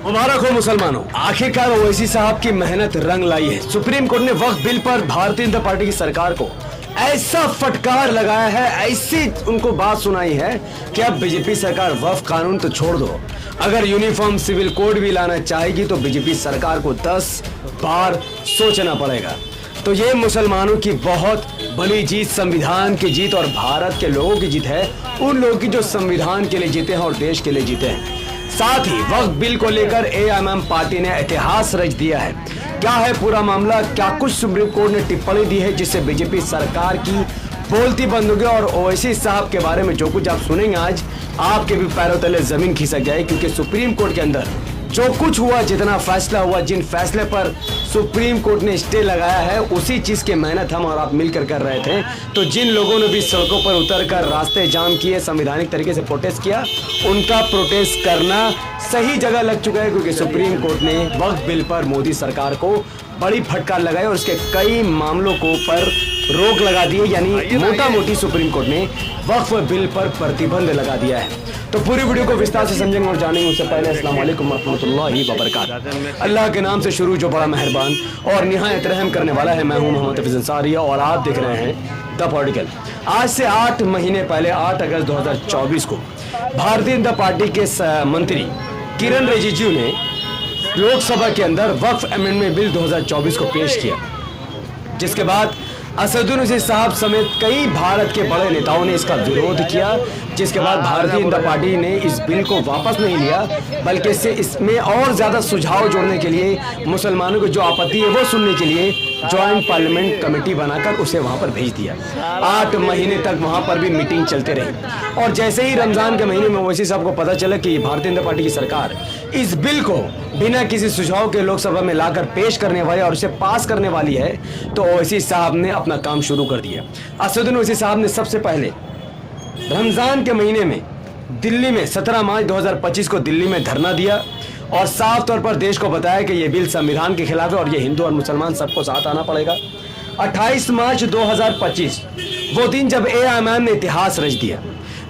मुबारक हो मुसलमानों, आखिरकार ओवैसी साहब की मेहनत रंग लाई है। सुप्रीम कोर्ट ने वक्फ बिल पर भारतीय जनता पार्टी की सरकार को ऐसा फटकार लगाया है, ऐसी उनको बात सुनाई है कि अब बीजेपी सरकार वक्फ कानून तो छोड़ दो, अगर यूनिफॉर्म सिविल कोड भी लाना चाहेगी तो बीजेपी सरकार को 10 बार सोचना पड़ेगा। तो ये मुसलमानों की बहुत बड़ी जीत, संविधान की जीत और भारत के लोगों की जीत है, उन लोगों की जो संविधान के लिए जीते हैं और देश के लिए जीते हैं। साथ ही वक्फ बिल को लेकर एआईएमआईएम पार्टी ने इतिहास रच दिया है। क्या है पूरा मामला, क्या कुछ सुप्रीम कोर्ट ने टिप्पणी दी है जिससे बीजेपी सरकार की बोलती बंद हो गई, और ओवैसी साहब के बारे में जो कुछ आप सुनेंगे आज, आपके भी पैरों तले जमीन खिसक जाए, क्योंकि सुप्रीम कोर्ट के अंदर जो कुछ हुआ, जितना फैसला हुआ, जिन फैसले पर सुप्रीम कोर्ट ने स्टे लगाया है, उसी चीज की मेहनत हम और आप मिलकर कर रहे थे। तो जिन लोगों ने भी सड़कों पर उतरकर रास्ते जाम किए, संवैधानिक तरीके से प्रोटेस्ट किया, उनका प्रोटेस्ट करना सही जगह लग चुका है, क्योंकि सुप्रीम कोर्ट ने वक्फ बिल पर मोदी सरकार को बड़ी फटकार लगाई और उसके कई मामलों को पर रोक लगा दी है। यानी मोटा मोटी सुप्रीम कोर्ट ने वक्फ बिल पर प्रतिबंध लगा दिया है। तो पूरी वीडियो को विस्तार से समझेंगे और जानेंगे। उससे पहले अस्सलाम वालेकुम रहमतुल्लाहि व बरकातहू। अल्लाह के नाम से शुरू जो बड़ा मेहरबान और निहायत रहम करने वाला है। मैं हूं मोहम्मद हफीज अंसारी और आप देख रहे हैं द पॉलिटिकल। आज से 8 महीने पहले 8 अगस्त 2024 को भारतीय जनता पार्टी के मंत्री किरण रिजिजू ने लोकसभा के अंदर वक्फ अमेंडमेंट बिल 2024 को पेश किया, जिसके बाद असदुद्दीन ओवैसी साहब समेत कई भारत के बड़े नेताओं ने इसका विरोध किया, जिसके बाद भारतीय जनता पार्टी ने इस बिल को वापस नहीं लिया, बल्कि इसमें और ज्यादा सुझाव जोड़ने के लिए, मुसलमानों को जो आपत्ति है वो सुनने के लिए ज्वाइंट पार्लियामेंट कमेटी बनाकर उसे वहां पर भेज दिया। 8 महीने तक वहां पर भी मीटिंग चलते रही, और जैसे ही रमजान के महीने में ओवैसी साहब को पता चला कि भारतीय जनता पार्टी की सरकार इस बिल को बिना किसी सुझाव के लोकसभा में लाकर पेश करने वाली और उसे पास करने वाली है, तो ओवैसी साहब ने अपना काम शुरू कर दिया। असदुद्दीन ओवैसी साहब ने सबसे पहले रमजान के महीने में दिल्ली में 17 मार्च 2025 को दिल्ली में धरना दिया और साफ तौर पर देश को बताया कि यह बिल संविधान के खिलाफ है और ये हिंदू और मुसलमान सबको साथ आना पड़ेगा। 28 मार्च 2025 वो दिन जब एआईएमआईएम ने इतिहास रच दिया।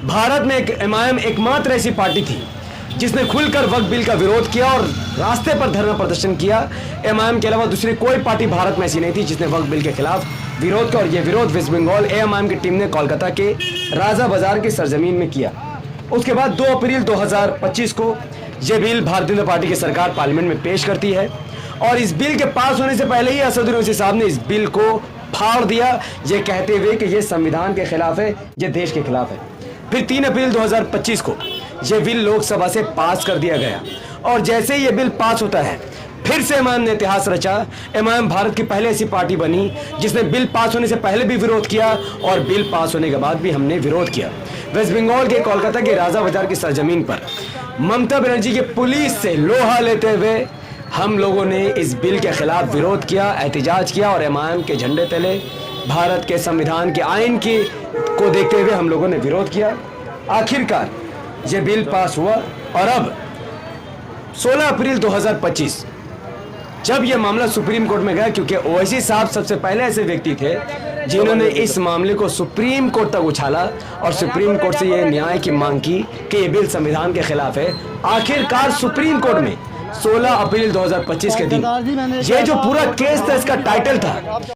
भारत में एआईएमआईएम एकमात्र ऐसी पार्टी थी जिसने खुलकर वक्फ बिल का विरोध किया और रास्ते पर धरना प्रदर्शन किया। एआईएमआईएम के अलावा दूसरी कोई पार्टी भारत में ऐसी नहीं थी जिसने वक्फ बिल के खिलाफ विरोध किया, और यह विरोध वेस्ट बंगाल एआईएमआईएम की टीम ने कोलकाता के राजा बाजार की सरजमीन में किया। उसके बाद 2 अप्रैल 2025 को यह बिल भारतीय जनता पार्टी की सरकार पार्लियामेंट में पेश करती है, और इस बिल के पास होने से पहले ही असदुद्दीन ओवैसी साहब ने इस बिल को फाड़ दिया, ये कहते हुए कि यह संविधान के खिलाफ है, यह देश के खिलाफ है। फिर 3 अप्रैल 2025 को यह बिल लोकसभा से पास कर दिया गया, और जैसे ही यह बिल पास होता है, फिर से एआईएमआईएम ने इतिहास रचा। एआईएमआईएम भारत की पहले ऐसी पार्टी बनी जिसने बिल पास होने से पहले भी विरोध किया, और बिल पास होने के बाद भी हमने विरोध किया। वेस्ट बंगाल के कोलकाता के राजा बाजार की सरजमीन पर ममता बनर्जी की पुलिस से लोहा लेते हुए हम लोगों ने इस बिल के खिलाफ विरोध किया, एहतजाज किया, और एआईएमआईएम के झंडे तले भारत के संविधान के आइन को देखते हुए हम लोगों ने विरोध किया। आखिरकार ये बिल पास हुआ, और अब 16 अप्रैल 2025 जब यह मामला सुप्रीम कोर्ट में गया, क्योंकि ओवैसी साहब सबसे पहले ऐसे व्यक्ति थे जिन्होंने इस मामले को सुप्रीम कोर्ट तक उछाला और सुप्रीम कोर्ट से यह न्याय की मांग की कि यह बिल संविधान के खिलाफ है। आखिरकार सुप्रीम कोर्ट में 16 अप्रैल 2025 के दिन ये जो पूरा केस था, इसका टाइटल था